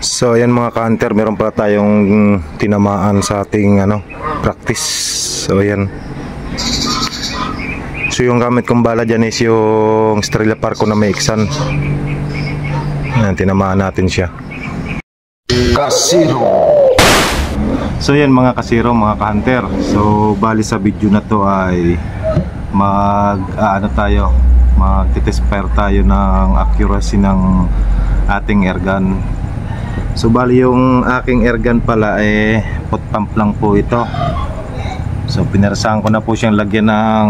So ayan mga ka-hunter, meron pala tayong tinamaan sa ating practice. So ayan. So yung gamit kong bala dyan is yung Estrella Parco na may Exxon. Ayan, tinamaan natin siya. Kasiro. So yan mga kasiro, mga ka-hunter. So bali sa video na to ay mag-test fire tayo ng accuracy ng ating airgun. So bali yung aking airgun pala pot pump lang po ito. So pinarasahan ko na po siyang lagyan ng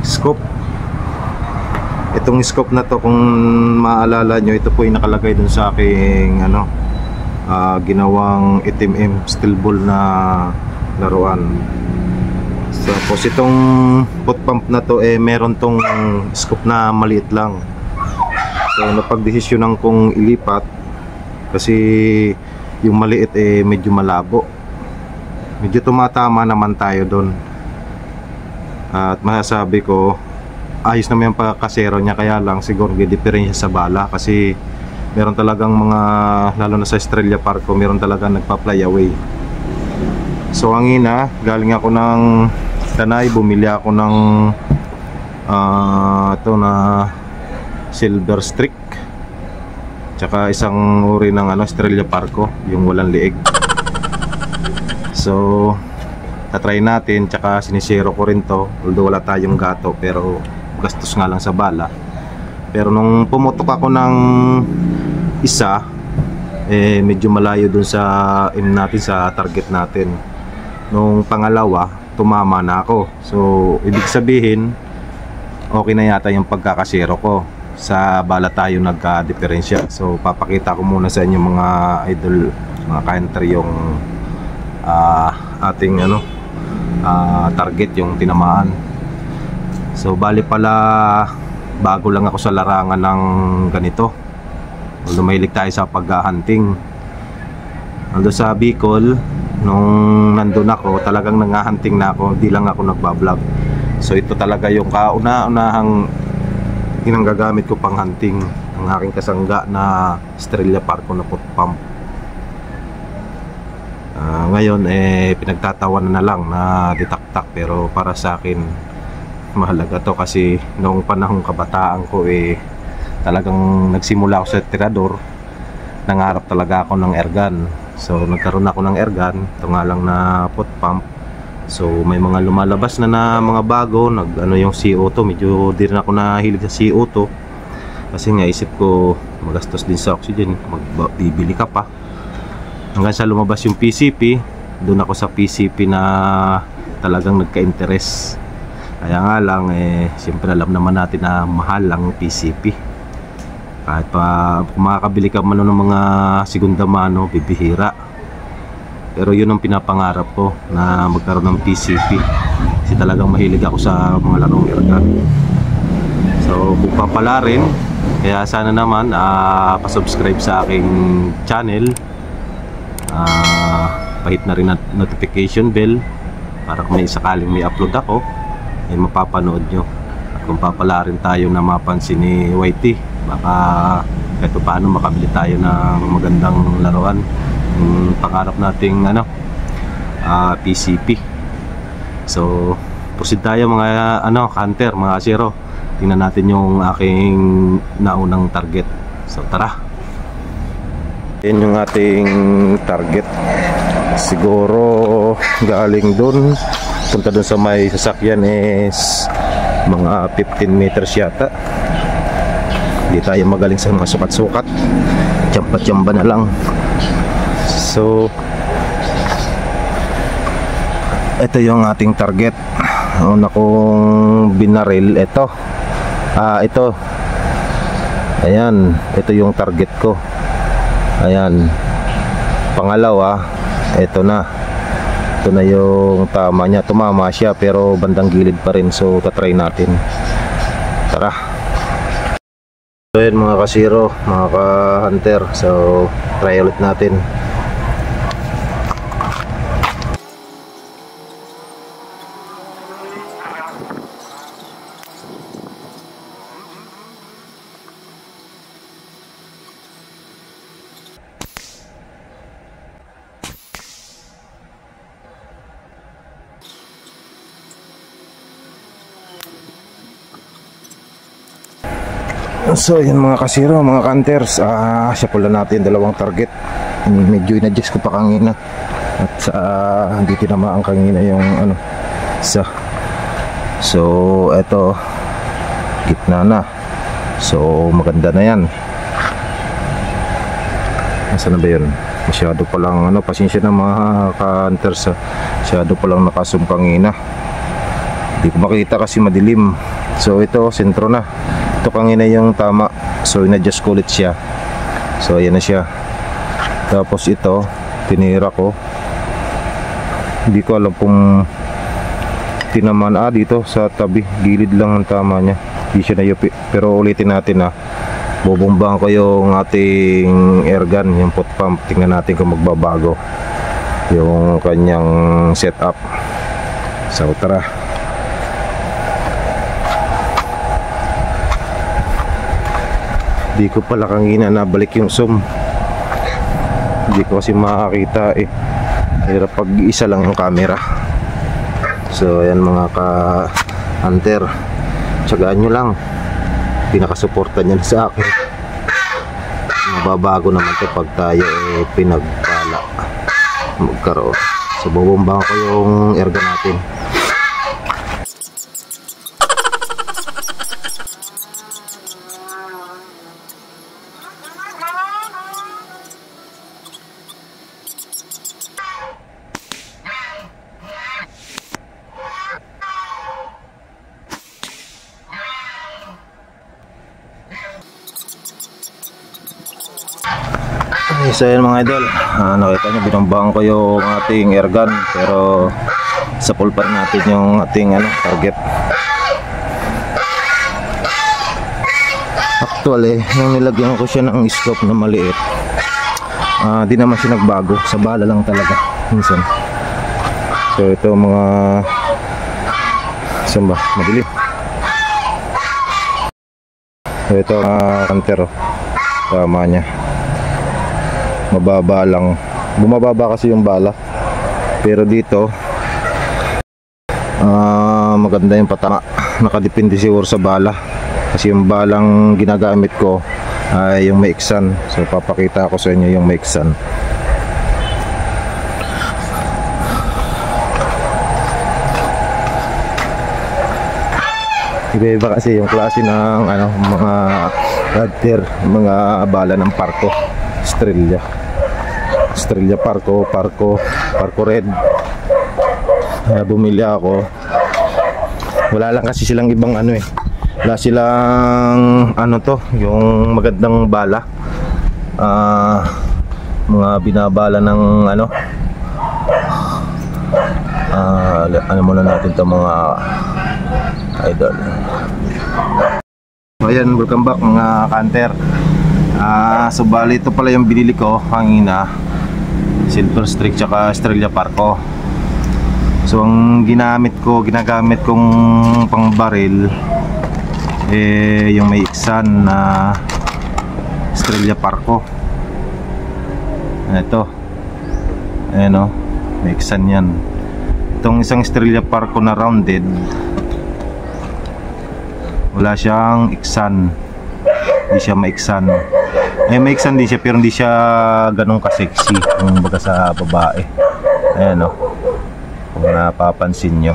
scope. Itong scope na to, kung maalala nyo, ito po yung nakalagay dun sa aking ginawang itim steel ball na laruan. So tapos itong pot pump na to meron tong scope na maliit lang. So napagdesisyonan kong ilipat kasi yung maliit medyo malabo. Medyo tumatama naman tayo doon. At masasabi ko ayos naman yung pagkakasero niya, kaya lang siguro diferensya sa bala kasi meron talagang mga, lalo na sa Estrella Parco, meron talagang nagpa-fly away. So ang ina, galing ako ng Tanay, bumili ako ng ito na Silver Streak, tsaka isang uri ng Estrella Parco, yung walang liig. So tatry natin, tsaka sinisero ko rin to, although wala tayong gato, pero gastos nga lang sa bala. Pero nung pumutok ako ng isa, medyo malayo dun sa natin, sa target natin. Nung pangalawa, tumama na ako. So ibig sabihin okay na yata yung pagkakasero ko. Sa bala tayo nagka-diferensya. So papakita ko muna sa inyo mga idol, mga ka-hunter, yung ating target, yung tinamaan. So bali pala bago lang ako sa larangan ng ganito. Although mahilig tayo sa pag-hunting. Although sa Bicol, nung nandun ako, talagang nang-hunting na ako, di lang ako nagbablog. So ito talaga yung kauna-unahang ginagagamit ko pang hunting, ang aking kasangga na Estrella Parco na pot pump. Ngayon pinagtatawanan na lang na ditaktak, pero para sa akin mahalaga to kasi noong panahong kabataan ko talagang nagsimula ako sa tirador, nangarap talaga ako ng airgun. So nagkaroon ako ng airgun, ito nga lang na pot pump. So may mga lumalabas na mga bago, yung CO2, medyo di rin ako nahilig sa CO2 kasi nga isip ko magastos din sa oxygen, bibili ka pa. Hanggang sa lumabas yung PCP, doon ako sa PCP na talagang nagka-interest. Kaya nga lang siyempre alam naman natin na mahal ang PCP. Kahit pa kung makakabili ka man ng mga segunda mano, bibihira. Pero yun ang pinapangarap ko, na magkaroon ng PCP. Kasi talagang mahilig ako sa mga larong airgun. So kung papala rin, kaya sana naman pa-subscribe sa aking channel. Pahit na rin at notification bell para kung may sakaling may upload ako mapapanood nyo. At kung papala rin tayo na mapansin ni YT, baka kahit paano makabili tayo ng magandang laruan, yung pangarap nating PCP. So proceed tayo mga hunter, mga zero. Tingnan natin yung aking naunang target. So tara. Yan yung ating target. Siguro galing dun, punta dun sa may sasakyan is mga 15 meters yata. Hindi tayo magaling sa mga sukat-sukat, tiyamba-tiyamba na lang. So ito yung ating target. Una kong binaril, ito ayan, ito yung target ko. Ayan, pangalawa, ito na yung tama niya. Tumama siya pero bandang gilid pa rin. So tatry natin. Tara. So yun mga kasiro, mga ka-hunter. So try ulit natin. So yun mga kasiro, mga hunters, siya pala natin dalawang target. Medyo in-adjust ko pa kanina at hindi tinamaan kanina yung ano isa. So eto, gitna na. So maganda na yan. Nasaan na ba yun? Masyado palang ano, pasensya na mga ka-hunters, masyado palang nakasum kanina, hindi ko makita kasi madilim. So ito, sentro na. Ito kanina yung tama, so in-adjust ko ulit siya. So ayan na siya. Tapos ito, tinira ko, hindi ko alam kung tinamaan. Dito sa tabi, gilid lang ang tama niya, hindi siya nayupi. Pero ulitin natin bubombahan ko yung ating air gun, yung pot pump. Tingnan natin kung magbabago yung kanyang setup. So tara. Di ko pala kanina nabalik yung zoom, hindi ko kasi makakita hirap pag isa lang yung camera. So ayan mga ka-hunter, tsagaan nyo lang, pinakasuporta nyo sa akin. Mababago naman to pag tayo pinagpala magkaroon. So bubombahan ko yung airgun natin. So yun mga idol, nakita nyo binumbahan ko yung ating airgun, pero sa full pa rin natin yung ating target. Actually, yung nilagyan ko siya ng scope na maliit, di naman siya nagbago, sa bala lang talaga minsan. So ito mga saan ba? Madilim. So ito hunter, tama niya. Mababa lang, bumababa kasi yung bala, pero dito maganda yung patama. Nakadepende siguro sa bala, kasi yung balang ginagamit ko ay yung Maixan. So papakita ko sa inyo yung Maixan. Iba-iba kasi yung klase ng mga radder, mga bala ng Parco, Estrella Parco Red. Bumili ako, wala lang kasi silang ibang wala silang yung magandang bala, mga binabala ng muna natin to mga idol. So ayan, welcome back mga hunter. So bali ito pala yung binili ko kanina, Silver Streak tsaka Estrella Parco. So ang ginagamit kong pang baril yung may Maixan na Estrella Parco. Ito, ayan Maixan yan. Itong isang Estrella Parco na rounded, wala siyang Maixan, hindi siya Maixan. Maixan din siya, pero hindi siya ganun ka-sexy kung baga sa babae. Ayan kung napapansin nyo,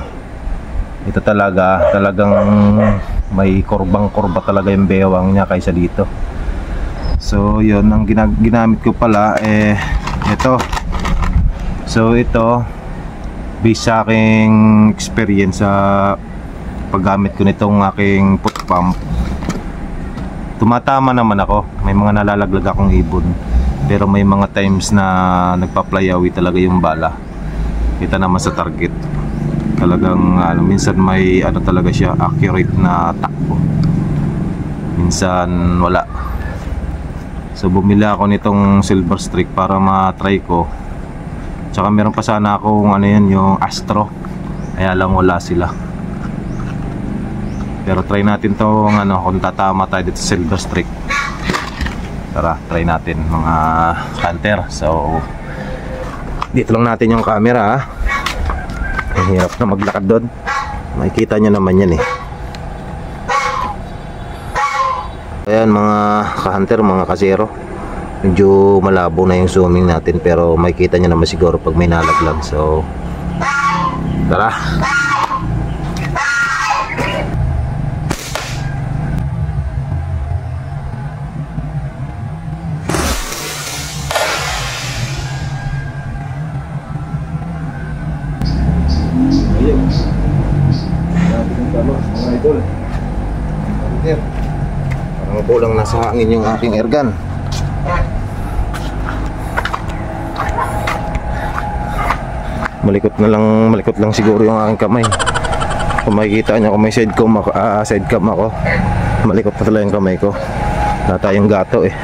ito talagang may kurbang-kurba talaga yung bewang niya kaysa dito. So yun, ang ginamit ko pala ito. So ito, based sa aking experience sa paggamit ko nitong aking foot pump, tumatama naman ako. May mga nalalaglag akong ibon, pero may mga times na nagpa-fly away talaga yung bala. Kita naman sa target, talagang minsan may talaga siya, accurate na takbo, minsan wala. So bumili ako nitong Silver Streak para ma-try ko. Tsaka meron pa sana akong yung Astro, kaya lang wala sila. Pero try natin to kung tatama tayo dito sa Silver Streak. Tara, try natin mga hunter. So dito lang natin yung camera. Ang hirap na maglakad doon, makikita nyo naman yan Ayan mga ka-hunter, mga kasero, medyo malabo na yung zooming natin, pero makikita nyo naman siguro pag may nalaglag. So tara. Ayun, natin yung tama mga idol. Hunter, parang kulang nasa hangin yung aking airgun. Malikot lang siguro yung aking kamay. Kung makikita nyo, kung may side cam ako, malikot na talaga yung kamay ko. Wala tayong gato eh.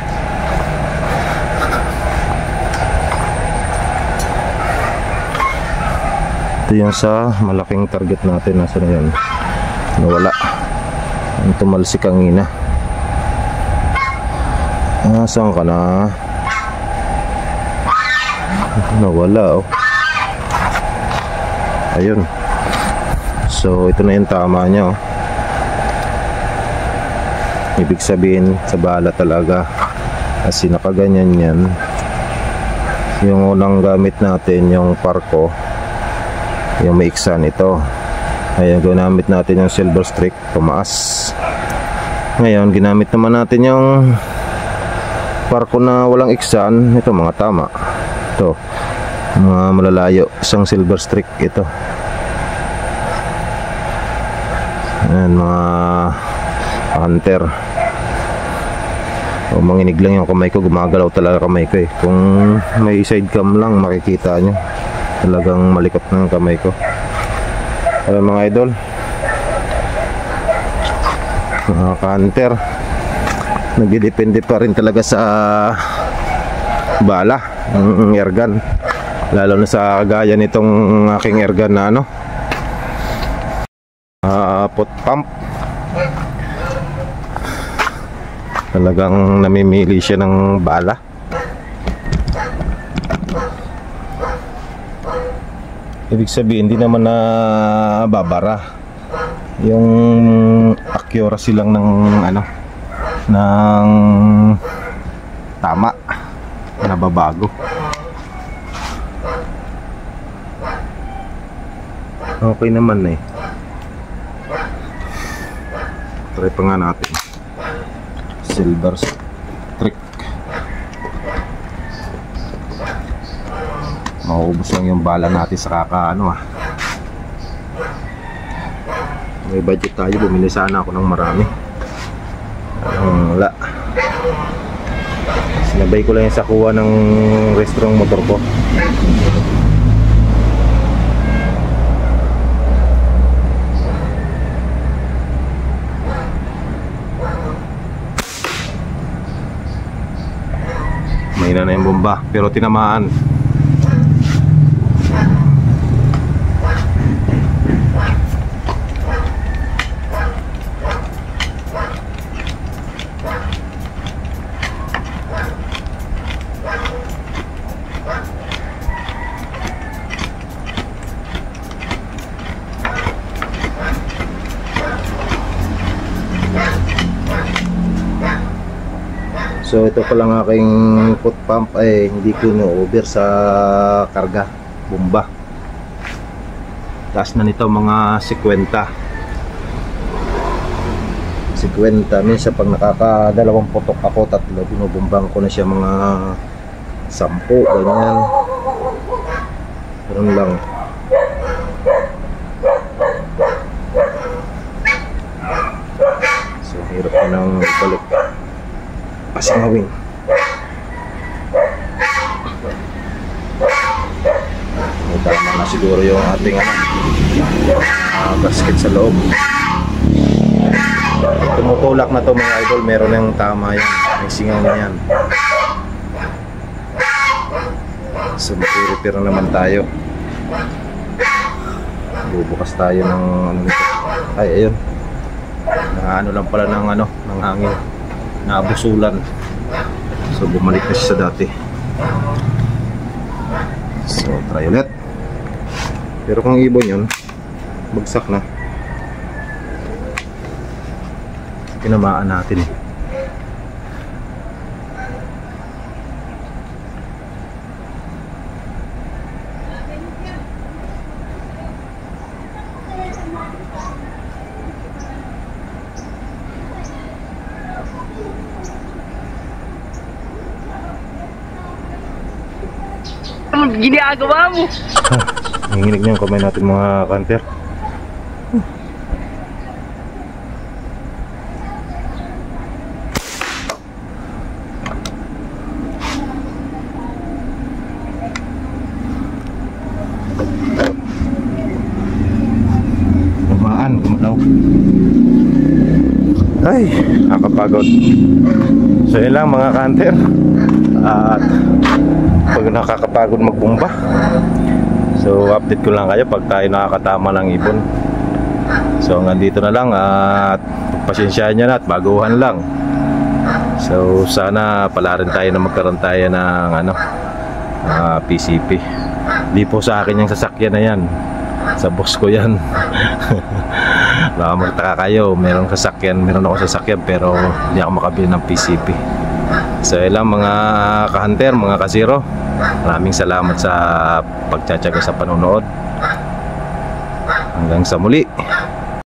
Ito yung sa malaking target natin. Nasaan na yun? Nawala. Ang tumalsik ang ina. Saan ka na? Nawala oh. Ayun. So ito na yung tama niya oh. Ibig sabihin sa bala talaga, kasi nakaganyan yan. Yung unang gamit natin, yung Parco, yung maiksan ito. Ngayon ginamit natin yung Silver Streak, tumaas. Ngayon ginamit naman natin yung Parco na walang iksan. Ito mga tama. Ito mga malalayo, isang Silver Streak ito. Ayan mga hunter. O, manginig lang yung kamay ko, gumagalaw talaga kamay ko eh. Kung may side cam lang makikita nyo, talagang malikot ng kamay ko. Ayan mga idol, mga hunter, nagdidepende pa rin talaga sa bala ng airgun, lalo na sa gaya nitong aking airgun na ano, pot pump. Talagang namimili siya ng bala. Ibig sabihin hindi naman na babara, yung accuracy lang ng ano, ng tama, nababago. Okay naman eh. Try pa nga natin Silver Streak. Maubos lang yung bala natin sa kakaano ah. May budget tayo, bumili sana ako ng marami. Wala. Sinabay ko lang yung sakuha ng restaurant motor ko. Mahina na yung bomba, pero tinamaan. So ito pa lang aking foot pump ay hindi ko no-over sa karga, bomba. Taas na nito mga 50. Minsan pag nakakadalawang putok ako, tatlo, binubumbang ko na siya mga 10, ganyan. Ganun lang. So hirap ko nang balik pasingawin. May tama na siguro yung ating basket sa loob. Tumutulak na to mga idol, meron ng tama yan, may singaw na yan. So mag-repair naman tayo. Bubukas tayo ng ano nito. Ay ayun, ano lang pala ng ano, ng hangin, naabusulan. So bumalik na siya sa dati. So try ulit. Pero kung ibon yun, bagsak na. Tinamaan natin eh. Anong ginagawa mo? Nanginginig niya yung kamay natin mga kanter. Gumalaw. Ay, nakakapagod. So yun lang mga kanter. At pag nakakapagod magbumba, so update ko lang kayo pag tayo nakakatama ng ibon. So hanggang dito na lang at pagpasensyaan nyo na at baguhan lang. So sana pala rin tayo na magkaroon tayo ng PCP. Di po sa akin yung sasakyan na yan, sa boss ko yan. Baka magtaka kayo, meron ako sasakyan pero hindi ako makabili ng PCP. So ilang mga ka-hunter, mga ka-zero, maraming salamat sa pagtsatsaga sa panonood. Hanggang sa muli.